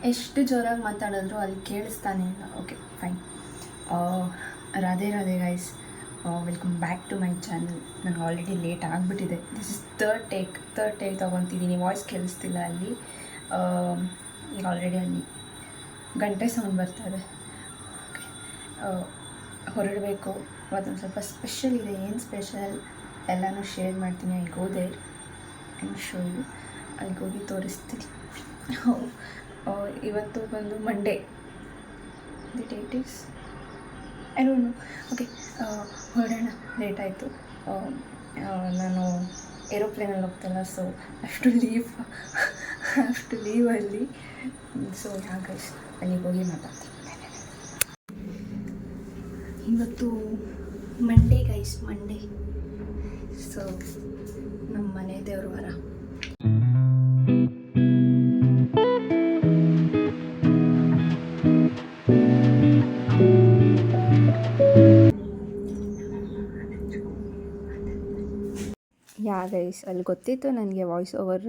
ಎಷ್ಟು ಜೋರಾಗಿ ಮಾತಾಡಿದ್ರು ಅಲ್ಲಿ ಕೇಳಿಸ್ತಾನೆ ಇಲ್ಲ. Okay fine. Radhe Radhe guys, welcome back to my channel. ನನಗೆ ಆಲ್ರೆಡಿ ಲೇಟ್ ಆಗಿಬಿಟ್ಟಿದೆ. ದಿಸ್ ಇಸ್ ಥರ್ಡ್ ಟೇಕ್ ತೊಗೊತಿದ್ದೀನಿ. ವಾಯ್ಸ್ ಕೇಳಿಸ್ತಿಲ್ಲ ಅಲ್ಲಿ. ಈಗ ಆಲ್ರೆಡಿ ಅಲ್ಲಿ ಗಂಟೆ ಸೌಂಡ್ ಬರ್ತಾಯಿದೆ. ಹೊರಡಬೇಕು. ಅದೊಂದು ಸ್ವಲ್ಪ ಸ್ಪೆಷಲ್ ಇದೆ. ಏನು ಸ್ಪೆಷಲ್ ಎಲ್ಲನೂ ಶೇರ್ ಮಾಡ್ತೀನಿ. I go there and show you. ಅಲ್ಲಿಗೆ ಹೋಗಿ ತೋರಿಸ್ತೀನಿ. ಇವತ್ತು ಬಂದು Monday. The date is I don't know. Okay, ಹೊರಡೋಣ. ಲೇಟ್ ಆಯಿತು. ನಾನು ಏರೋಪ್ಲೇನಲ್ಲಿ ಹೋಗ್ತಲ್ಲ, ಸೊ ಅಷ್ಟು ಲೀವ್ ಅಲ್ಲಿ. ಸೊ ಹಾಗೆ ಅಲ್ಲಿಗೆ ಹೋಗಿ ಮಾತಾಡ್ತೀನಿ. ಇವತ್ತು ಮಂಡೇ ಗೈಸ್, ಮಂಡೇ. ಸೊ ನಮ್ಮ ಮನೆ ದೇವ್ರ ವಾರ. ಗೈಸ್, ಅಲ್ಲಿ ಗೊತ್ತಿತ್ತು ನನಗೆ ವಾಯ್ಸ್ ಓವರ್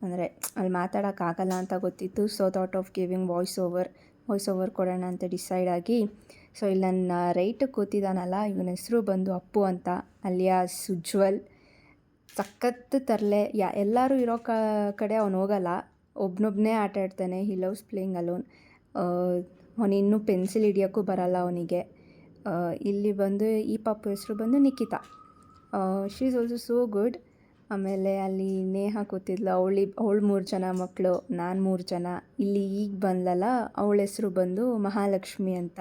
ಅಂದರೆ ಅಲ್ಲಿ ಮಾತಾಡೋಕ್ಕಾಗಲ್ಲ ಅಂತ ಗೊತ್ತಿತ್ತು. So thought of giving voice over ಕೊಡೋಣ ಅಂತ ಡಿಸೈಡ್ ಆಗಿ. ಸೊ ಇಲ್ಲಿ ನನ್ನ ರೈಟಿಗೆ ಕೂತಿದ್ದಾನಲ್ಲ, ಇವನ ಹೆಸರು ಬಂದು ಅಪ್ಪು ಅಂತ, ಅಲಿಯಾಸ್ ಉಜ್ವಲ್. ಸಖತ್ತು ತರಲೆ. ಎಲ್ಲರೂ ಇರೋ ಕಡೆ ಅವನು ಹೋಗಲ್ಲ, ಒಬ್ಬನೊಬ್ಬನೇ ಆಟ ಆಡ್ತಾನೆ. ಹಿ ಲವ್ಸ್ ಪ್ಲೇಯಿಂಗ್ ಅಲೋನ್. ಅವನು ಇನ್ನೂ ಪೆನ್ಸಿಲ್ ಹಿಡಿಯೋಕ್ಕೂ ಬರಲ್ಲ ಅವನಿಗೆ. ಇಲ್ಲಿ ಬಂದು ಈ ಪಾಪು ಹೆಸರು ಬಂದು Nikhita. She is also so good. ಆಮೇಲೆ ಅಲ್ಲಿ ನೇಹ ಕೂತಿದ್ಲು, ಅವಳು 3 ಜನ ಮಕ್ಕಳು, ನಾನು 3 ಜನ. ಇಲ್ಲಿ ಈಗ ಬಂದಲ್ಲ, ಅವಳ ಹೆಸರು ಬಂದು ಮಹಾಲಕ್ಷ್ಮಿ ಅಂತ.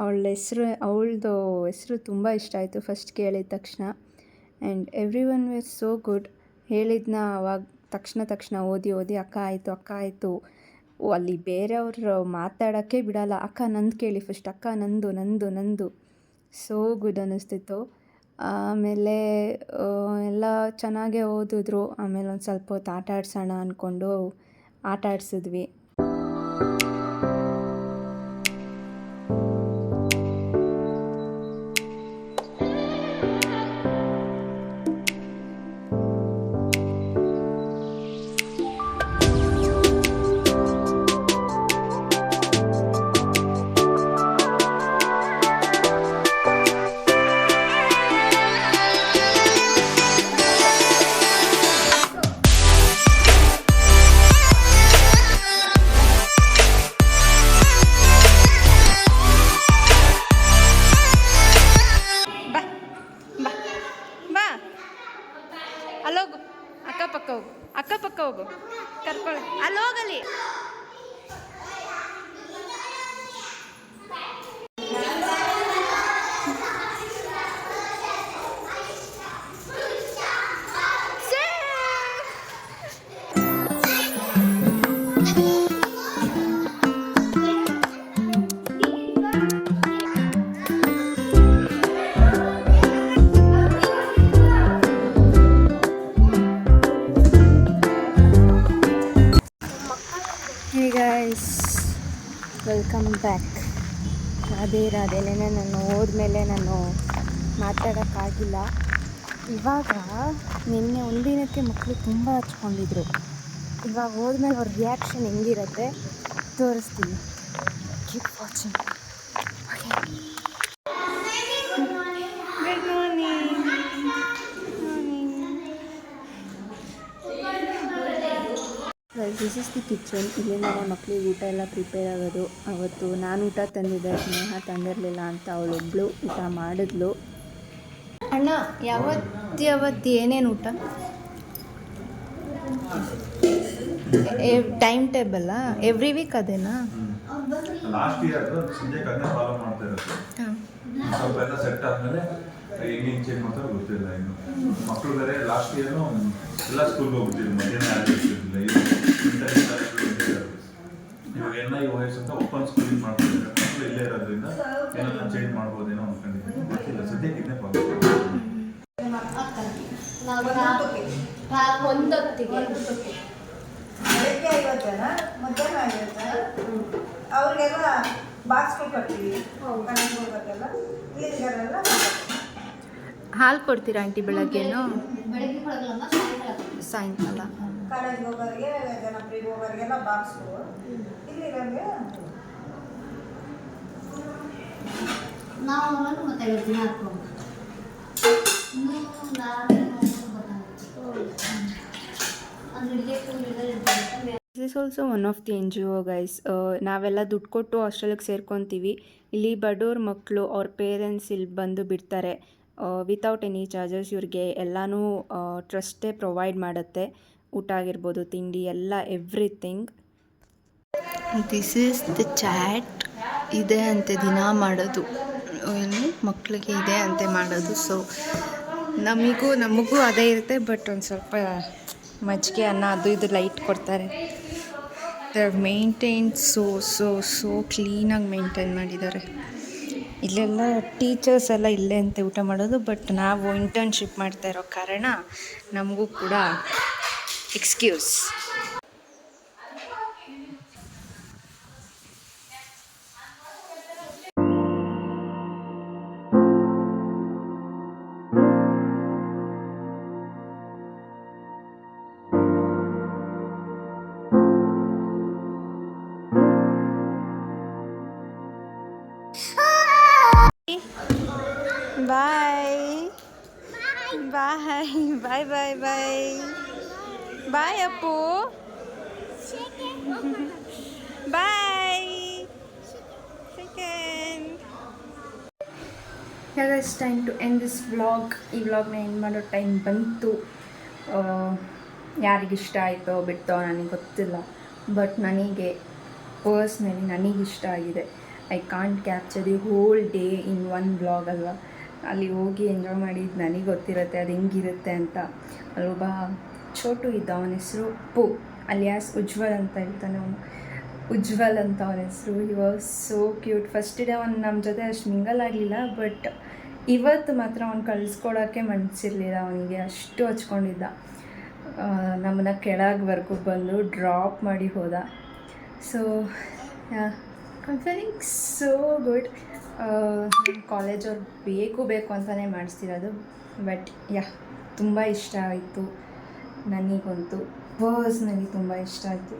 ಅವಳದು ಹೆಸರು ತುಂಬ ಇಷ್ಟ ಆಯಿತು ಫಸ್ಟ್ ಕೇಳಿದ ತಕ್ಷಣ. And everyone were so good. ಹೇಳಿದ್ನ ಅವಾಗ ತಕ್ಷಣ ಓದಿ ಅಕ್ಕ ಆಯಿತು. ಅಲ್ಲಿ ಬೇರೆಯವ್ರು ಮಾತಾಡೋಕ್ಕೆ ಬಿಡಲ್ಲ. ಅಕ್ಕ ನಂದು ಕೇಳಿ ಫಸ್ಟ್, ಅಕ್ಕ ನಂದು. ಸೋ ಗುಡ್ ಅನ್ನಿಸ್ತಿತ್ತು. ಆಮೇಲೆ ಎಲ್ಲ ಚೆನ್ನಾಗೇ ಓದಿದ್ರು. ಆಮೇಲೆ ಒಂದು ಸ್ವಲ್ಪ ಹೊತ್ತು ಆಟ ಆಡ್ಸೋಣ ಅಂದ್ಕೊಂಡು ಆಟ ಆಡಿಸಿದ್ವಿ. ಅಲ್ಲೋಗು, ಅಕ್ಕಪಕ್ಕ ಹೋಗು, ಕರ್ಕೊಳ್ಳಿ. ಅಲ್ಲೋಗಲಿ. Welcome back. ರಾಧೆನೇ. ನಾನು ಹೋದ್ಮೇಲೆ ನಾನು ಮಾತಾಡೋಕ್ಕಾಗಿಲ್ಲ. ಇವಾಗ ನಿನ್ನೆ ಒಂದಿನಕ್ಕೆ ಮಕ್ಕಳು ತುಂಬ ಹಚ್ಕೊಂಡಿದ್ರು. ಇವಾಗ ಹೋದ್ಮೇಲೆ ಅವ್ರ ರಿಯಾಕ್ಷನ್ ಹೆಂಗಿರುತ್ತೆ ತೋರಿಸ್ತೀನಿ. Keep watching. Good morning. This is the kitchen. ಇಲ್ಲಿಂದಲೇ ಮಕ್ಕಳಿಗೆ ಊಟ ಎಲ್ಲ ಪ್ರಿಪೇರ್ ಆಗೋದು. ಅವತ್ತು ನಾನು ಊಟ ತಂದಿದ್ದೆ, ಸ್ನೇಹ ತಂದಿರಲಿಲ್ಲ ಅಂತ ಅವಳೊಬ್ಬಳು ಊಟ ಮಾಡಿದ್ಲು. ಅಣ್ಣ ಯಾವತ್ತು ಏನೇನು ಊಟ? ಟೈಮ್ ಟೇಬಲ್ಲಾ? ಎವ್ರಿ ವೀಕ್ ಅದೇನಾ? ಲಾಸ್ಟ್ ಇಯರ್ ಸದ್ಯಕ್ಕೆ ಅದನ್ನ ಫಾಲೋ ಮಾಡ್ತಾ ಇರೋದು. ಸ್ವಲ್ಪ ಎಲ್ಲ ಸೆಟ್ ಆದ್ಮೇಲೆ ಹೆಂಗೆ ಚೇಂಜ್ ಮಾಡ್ತಾರೆ ಗೊತ್ತಿಲ್ಲ. ಇನ್ನು ಮಕ್ಕಳು ಬೇರೆ ಲಾಸ್ಟ್ ಇಯರ್ ಎಲ್ಲ ಸ್ಕೂಲ್ಗೆ ಹೋಗ್ಬಿಟ್ಟಿದ್ರು, ಮಧ್ಯಾಹ್ನ ಯಾರು ಇವಾಗ NIOS ಅಂತ ಓಪನ್ ಸ್ಕೂಲಿಂಗ್ ಮಾಡ್ತಿದ್ದಾರೆ. ಮಕ್ಕಳು ಇಲ್ಲೇ ಇರೋದ್ರಿಂದ ಏನಾದ್ರು ಚೇಂಜ್ ಮಾಡ್ಬೋದೇನೋ ಅನ್ಕೊಂಡಿದ್ದೀನಿ. ಗೊತ್ತಿಲ್ಲ, ಸದ್ಯಕ್ಕೆ ಇದನ್ನೇ ಫಾಲೋ ಅವ್ರಿಗೆಲ್ಲ ಬಾಕ್ಸ್ಗಳು ಕೊಡ್ತೀವಿ. ಹಾಲು ಕೊಡ್ತೀರಾ ಆಂಟಿ? ಬೆಳಗ್ಗೆನೂ ಸಾಯಂಕಾಲ. ಕಾಲೇಜ್ಗೆ ಹೋಗೋರಿಗೆ ಜನಪ್ರಿಗೆ ಹೋಗೋರಿಗೆಲ್ಲ ಬಾಕ್ಸು ಇಲ್ಲಿರೋರಿಗೆ ನಾವು ಹೋಗೋದು ಮತ್ತೆ ದಿನ ಹಾಕೊಂಡು this is also one of the NGO guys. ನಾವೆಲ್ಲ ದುಡ್ಡು ಕೊಟ್ಟು ಹಾಸ್ಟೆಲಿಗೆ ಸೇರ್ಕೊತೀವಿ. ಇಲ್ಲಿ ಬಡವ್ರ ಮಕ್ಕಳು ಅವ್ರ ಪೇರೆಂಟ್ಸ್ ಇಲ್ಲಿ ಬಂದು ಬಿಡ್ತಾರೆ ವಿತೌಟ್ ಎನಿ ಚಾರ್ಜಸ್. ಇವ್ರಿಗೆ ಎಲ್ಲನೂ ಟ್ರಸ್ಟೇ ಪ್ರೊವೈಡ್ ಮಾಡುತ್ತೆ, ಊಟ ಆಗಿರ್ಬೋದು, ತಿಂಡಿ ಎಲ್ಲ everything. This is the chat. ಇದೆ ಅಂತೆ ದಿನ ಮಾಡೋದು, ಏನು ಮಕ್ಕಳಿಗೆ ಇದೆ ಅಂತೆ ಮಾಡೋದು. ಸೊ ನಮಗೂ ಅದೇ ಇರುತ್ತೆ, ಬಟ್ ಒಂದು ಸ್ವಲ್ಪ ಮಜ್ಜಿಗೆ ಅನ್ನ ಅದು ಇದು ಲೈಟ್ ಕೊಡ್ತಾರೆ. ದೇ ಮೇಂಟೈನ್ ಸೋ ಕ್ಲೀನಾಗಿ ಮೇಂಟೈನ್ ಮಾಡಿದ್ದಾರೆ. ಇಲ್ಲೆಲ್ಲ ಟೀಚರ್ಸ್ ಎಲ್ಲ ಇಲ್ಲೇ ಅಂತೆ ಊಟ ಮಾಡೋದು, ಬಟ್ ನಾವು ಇಂಟರ್ನ್ಶಿಪ್ ಮಾಡ್ತಾ ಇರೋ ಕಾರಣ ನಮಗೂ ಕೂಡ excuse. Bye Appu, bye. It's time to end this vlog. ಈ ವ್ಲಾಗ್ನ ಎಂಡ್ ಮಾಡೋ ಟೈಮ್ ಬಂತು. ಯಾರಿಗಿಷ್ಟ ಆಯಿತೋ ಬಿಡ್ತೋ ನನಗೆ ಗೊತ್ತಿಲ್ಲ, ಬಟ್ ಪರ್ಸ್ನಲಿ ನನಗಿಷ್ಟ ಆಗಿದೆ. I can't capture the whole day in one vlog ಅಲ್ವಾ. ಅಲ್ಲಿ ಹೋಗಿ ಎಂಜಾಯ್ ಮಾಡಿದ್ದು ನನಗೆ ಗೊತ್ತಿರುತ್ತೆ ಅದು ಹೆಂಗಿರುತ್ತೆ ಅಂತ. ಅಲ್ಲೊಬ್ಬ ಚೋಟು ಇದ್ದ, ಅವನ ಹೆಸರು ಪು, ಅಲಿಯಾಸ್ ಉಜ್ವಲ್ ಅಂತ ಹೇಳ್ತಾನೆ ಅವನು. ಉಜ್ವಲ್ ಅಂತ ಅವನ ಹೆಸರು. He was so cute. First day ಅವನು ನಮ್ಮ ಜೊತೆ ಅಷ್ಟು ಮಿಂಗಲ್ ಆಗಲಿಲ್ಲ, ಬಟ್ ಇವತ್ತು ಮಾತ್ರ ಅವ್ನು ಕಳಿಸ್ಕೊಡೋಕ್ಕೆ ಮನಸ್ಸಿರಲಿಲ್ಲ. ಅವನಿಗೆ ಅಷ್ಟು ಹಚ್ಕೊಂಡಿದ್ದ. ನಮ್ಮನ್ನ ಕೆಳಗವರೆಗೂ ಬಂದು ಡ್ರಾಪ್ ಮಾಡಿ ಹೋದ. So I feeling so good. ಕಾಲೇಜವ್ರು ಬೇಕು ಅಂತಲೇ ಮಾಡಿಸ್ತಿರೋದು, ಬಟ್ ತುಂಬ ಇಷ್ಟ ಆಯಿತು ನನಗಂತೂ. ಪರ್ಸ್ನಲಿ ತುಂಬ ಇಷ್ಟ ಆಯಿತು.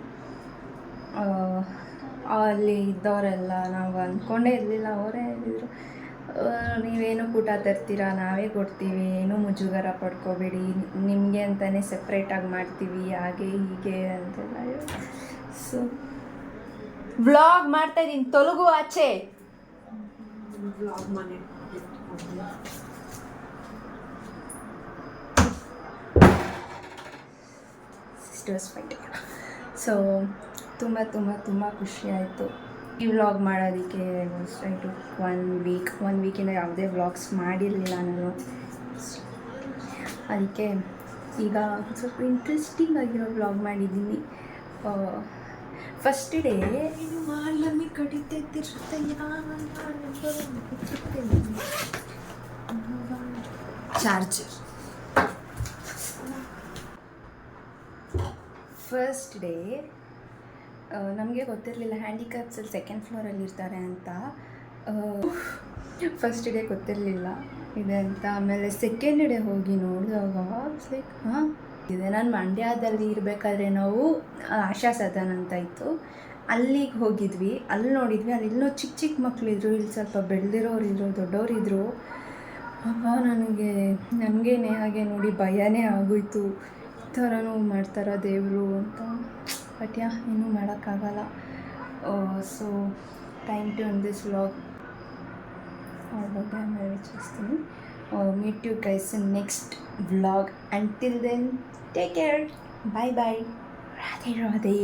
ಅಲ್ಲಿ ಇದ್ದವರೆಲ್ಲ ನಾವು ಅಂದ್ಕೊಂಡೇ ಇರಲಿಲ್ಲ. ಅವರೇ ಹೇಳಿದರು, ನೀವೇನು ಊಟ ತರ್ತೀರಾ, ನಾವೇ ಕೊಡ್ತೀವಿ, ಏನೂ ಮುಜುಗರ ಪಡ್ಕೋಬೇಡಿ, ನಿಮಗೆ ಅಂತಲೇ ಸಪ್ರೇಟಾಗಿ ಮಾಡ್ತೀವಿ, ಹಾಗೆ ಹೀಗೆ ಅಂತೆಲ್ಲ. ಸೊ ವ್ಲಾಗ್ ಮಾಡ್ತಾಯಿದ್ದೀನಿ, ತೊಲಗು ಆಚೆ. Sisters fight. ಸೊ ತುಂಬ ಖುಷಿ ಆಯಿತು ಈ ವ್ಲಾಗ್ ಮಾಡೋದಕ್ಕೆ. ಟು ಒನ್ ವೀಕಿಂದ ಯಾವುದೇ ವ್ಲಾಗ್ಸ್ ಮಾಡಿರಲಿಲ್ಲ ನಾನು. ಅದಕ್ಕೆ ಈಗ ಸ್ವಲ್ಪ ಇಂಟ್ರೆಸ್ಟಿಂಗ್ ಆಗಿರೋ ವ್ಲಾಗ್ ಮಾಡಿದ್ದೀನಿ. ಫಸ್ಟ್ ಡೇ ಮಾಲಮ್ಮಿ ಕಡಿತಿರುತ್ತೆ, ಚಾರ್ಜರ್. ಫಸ್ಟ್ ಡೇ ನಮಗೆ ಗೊತ್ತಿರಲಿಲ್ಲ ಹ್ಯಾಂಡಿಕ್ಯಾಪ್ಸಲ್ಲಿ ಸೆಕೆಂಡ್ ಫ್ಲೋರಲ್ಲಿ ಇರ್ತಾರೆ ಅಂತ. ಫಸ್ಟ್ ಡೇ ಗೊತ್ತಿರಲಿಲ್ಲ ಇದೆ ಅಂತ. ಆಮೇಲೆ ಸೆಕೆಂಡ್ ಡೇ ಹೋಗಿ ನೋಡಿದಾಗ ಲೈಕ್ ಇದೆ. ನಾನು ಮಂಡ್ಯದಲ್ಲಿ ಇರಬೇಕಾದ್ರೆ ನಾವು ಆಶಾ ಸದನ್ ಅಂತ ಇತ್ತು, ಅಲ್ಲಿಗೆ ಹೋಗಿದ್ವಿ. ಅಲ್ಲಿ ನೋಡಿದ್ವಿ, ಅಲ್ಲಿ ಇನ್ನೂ ಚಿಕ್ಕ ಮಕ್ಕಳಿದ್ರು, ಇಲ್ಲಿ ಸ್ವಲ್ಪ ಬೆಳೆದಿರೋರು ಇದ್ರು, ದೊಡ್ಡವರಿದ್ರು. ಅಪ್ಪ ನನಗೇನೆ ಹಾಗೆ ನೋಡಿ ಭಯನೇ ಆಗೋಯ್ತು. ಈ ಥರನೂ ಮಾಡ್ತಾರ ದೇವರು ಅಂತ. ಬಟ್ ಏನೂ ಮಾಡೋಕ್ಕಾಗಲ್ಲ. So time to end this vlog. ಅವ್ರ ಬಗ್ಗೆ ಆಮೇಲೆ ವಿಚಾರಿಸ್ತೀನಿ. Meet you guys in next vlog. Until then take care. Bye bye. Radhe Radhe.